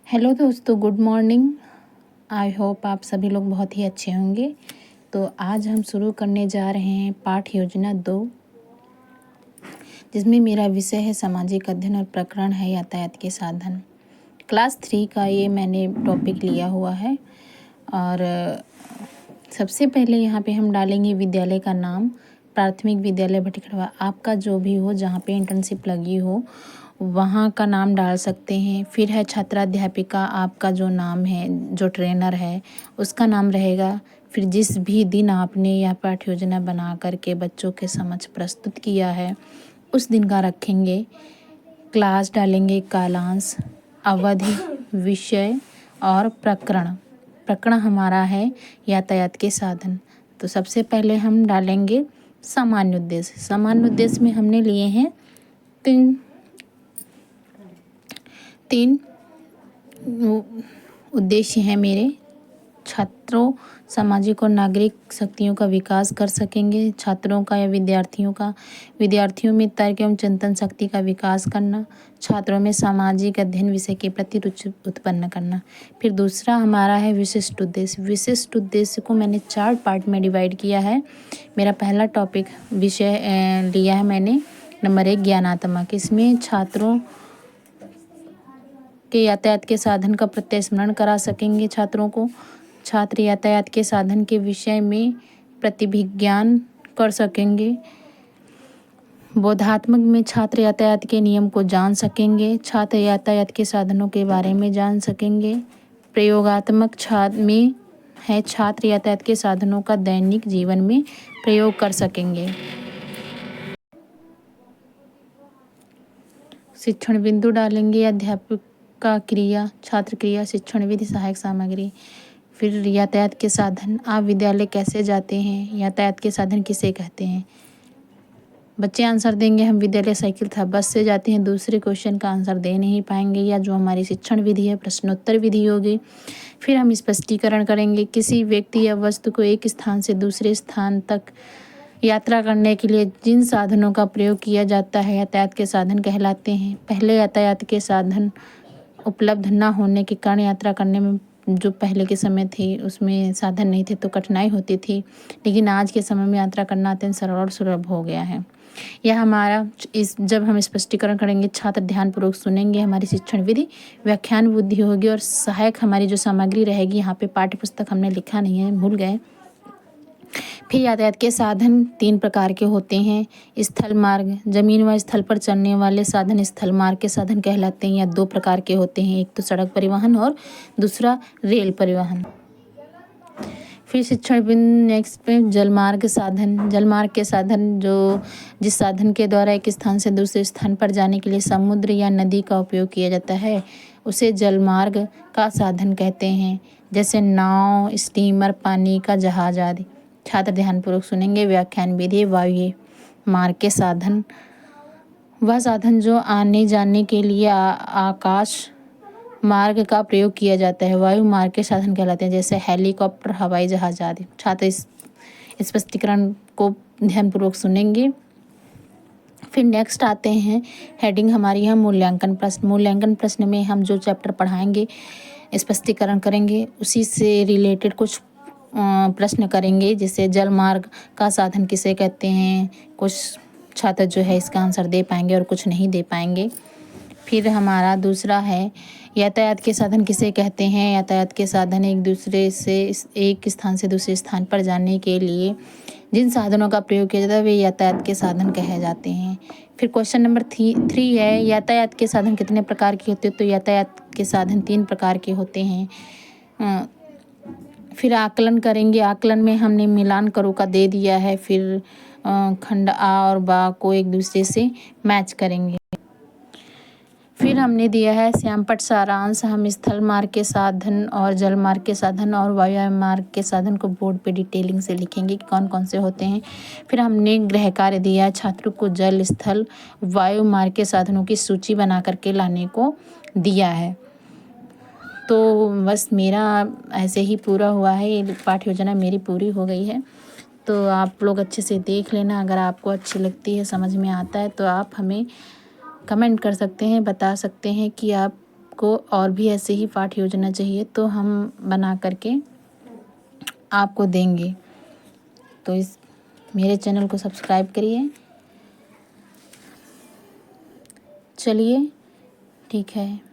Hello दोस्तों, good morning. I hope आप सभी लोग बहुत ही अच्छे होंगे। तो आज हम शुरू करने जा रहे हैं पाठ योजना 2, जिसमें मेरा विषय है सामाजिक अध्ययन और प्रकरण है यातायात के साधन। क्लास 3 का ये मैंने टॉपिक लिया हुआ है। और सबसे पहले यहाँ पे हम डालेंगे विद्यालय का नाम। प्राथमिक विद्यालय भटिकड़वा, आपका जो भी हो, जहाँ पे इंटर्नशिप लगी हो वहाँ का नाम डाल सकते हैं। फिर है छात्राध्यापिका, आपका जो नाम है, जो ट्रेनर है उसका नाम रहेगा। फिर जिस भी दिन आपने यह पाठ्य योजना बना करके बच्चों के समक्ष प्रस्तुत किया है उस दिन का रखेंगे। क्लास डालेंगे, कालांश, अवधि, विषय और प्रकरण। प्रकरण हमारा है यातायात के साधन। तो सबसे पहले हम डालेंगे सामान्य उद्देश्य। सामान्य उद्देश्य में हमने लिए हैं तीन उद्देश्य हैं मेरे। छात्रों, सामाजिक और नागरिक शक्तियों का विकास कर सकेंगे, छात्रों का या विद्यार्थियों में तर्क एवं चिंतन शक्ति का विकास करना, छात्रों में सामाजिक अध्ययन विषय के प्रति रुचि उत्पन्न करना। फिर दूसरा हमारा है विशिष्ट उद्देश्य। विशिष्ट उद्देश्य को मैंने 4 पार्ट में डिवाइड किया है। मेरा पहला टॉपिक विषय लिया है मैंने नंबर 1 ज्ञानात्मक। इसमें छात्रों के यातायात के साधन का प्रत्यय स्मरण करा सकेंगे। छात्रों को छात्र यातायात के साधन के विषय में प्रतिभिज्ञान कर सकेंगे। बोधात्मक में छात्र यातायात के नियम को जान सकेंगे, छात्र यातायात के साधनों के बारे में जान सकेंगे। प्रयोगात्मक में है छात्र यातायात के साधनों का दैनिक जीवन में प्रयोग कर सकेंगे। शिक्षण बिंदु डालेंगे, अध्यापक का क्रिया, छात्र क्रिया, शिक्षण विधि, सहायक सामग्री। फिर यातायात के साधन, आप विद्यालय कैसे जाते हैं, यातायात के साधन किसे कहते हैं। बच्चे आंसर देंगे, हम विद्यालय साइकिल था बस से जाते हैं। दूसरे क्वेश्चन का आंसर दे नहीं पाएंगे, या जो हमारी शिक्षण विधि है प्रश्नोत्तर विधि होगी। फिर हम स्पष्टीकरण करेंगे, किसी व्यक्ति या वस्तु को एक स्थान से दूसरे स्थान तक यात्रा करने के लिए जिन साधनों का प्रयोग किया जाता है यातायात के साधन कहलाते हैं। पहले यातायात के साधन उपलब्ध न होने के कारण यात्रा करने में, जो पहले के समय थे उसमें साधन नहीं थे तो कठिनाई होती थी, लेकिन आज के समय में यात्रा करना अत्यंत सरल और सुलभ हो गया है। यह हमारा जब हम स्पष्टीकरण करेंगे, छात्र ध्यानपूर्वक सुनेंगे, हमारी शिक्षण विधि व्याख्यान बुद्धि होगी। और सहायक हमारी जो सामग्री रहेगी, यहाँ पे पाठ्य पुस्तक हमने लिखा नहीं है, भूल गए। फिर यातायात के साधन 3 प्रकार के होते हैं। स्थल मार्ग, जमीन व स्थल पर चलने वाले साधन स्थल मार्ग के साधन कहलाते हैं। या 2 प्रकार के होते हैं, एक तो सड़क परिवहन और दूसरा रेल परिवहन। फिर शिक्षण बिंदु नेक्स्ट पे जलमार्ग साधन। जलमार्ग के साधन जिस साधन के द्वारा एक स्थान से दूसरे स्थान पर जाने के लिए समुद्र या नदी का उपयोग किया जाता है उसे जलमार्ग का साधन कहते हैं, जैसे नाव, स्टीमर, पानी का जहाज आदि। छात्र ध्यानपूर्वक सुनेंगे। व्याख्यान विधि, वायु मार्ग के साधन वह साधन जो आने जाने के लिए आकाश मार्ग का प्रयोग किया जाता है, वायु मार्ग के साधन कहलाते हैं, जैसे हेलीकॉप्टर, हवाई जहाज आदि। छात्र इस स्पष्टीकरण को ध्यानपूर्वक सुनेंगे। फिर नेक्स्ट आते हैं हेडिंग हमारी है मूल्यांकन प्रश्न। मूल्यांकन प्रश्न में हम जो चैप्टर पढ़ाएंगे, स्पष्टीकरण करेंगे, उसी से रिलेटेड कुछ प्रश्न करेंगे, जैसे जल मार्ग का साधन किसे कहते हैं। कुछ छात्र जो है इसका आंसर दे पाएंगे और कुछ नहीं दे पाएंगे। फिर हमारा दूसरा है यातायात के साधन किसे कहते हैं। यातायात के साधन एक स्थान से दूसरे स्थान पर जाने के लिए जिन साधनों का प्रयोग किया जाता है वे यातायात के साधन कहे जाते हैं। फिर क्वेश्चन नंबर 3 है यातायात के साधन कितने प्रकार के होते हैं। तो यातायात के साधन 3 प्रकार के होते हैं। फिर आकलन करेंगे। आकलन में हमने मिलान करो का दे दिया है। फिर खंड आ और बा को एक दूसरे से मैच करेंगे। फिर हमने दिया है श्यामपट्ट सारांश। हम स्थल मार्ग के साधन और जल मार्ग के साधन और वायु मार्ग के साधन को बोर्ड पे डिटेलिंग से लिखेंगे कि कौन कौन से होते हैं। फिर हमने गृह कार्य दिया है, छात्रों को जल, स्थल, वायु मार्ग के साधनों की सूची बना करके लाने को दिया है। तो बस मेरा ऐसे ही पूरा हुआ है, ये पाठ्य योजना मेरी पूरी हो गई है। तो आप लोग अच्छे से देख लेना। अगर आपको अच्छी लगती है, समझ में आता है, तो आप हमें कमेंट कर सकते हैं, बता सकते हैं कि आप आपको और भी ऐसे ही पाठ योजना चाहिए तो हम बना करके आपको देंगे। तो इस मेरे चैनल को सब्सक्राइब करिए। चलिए ठीक है।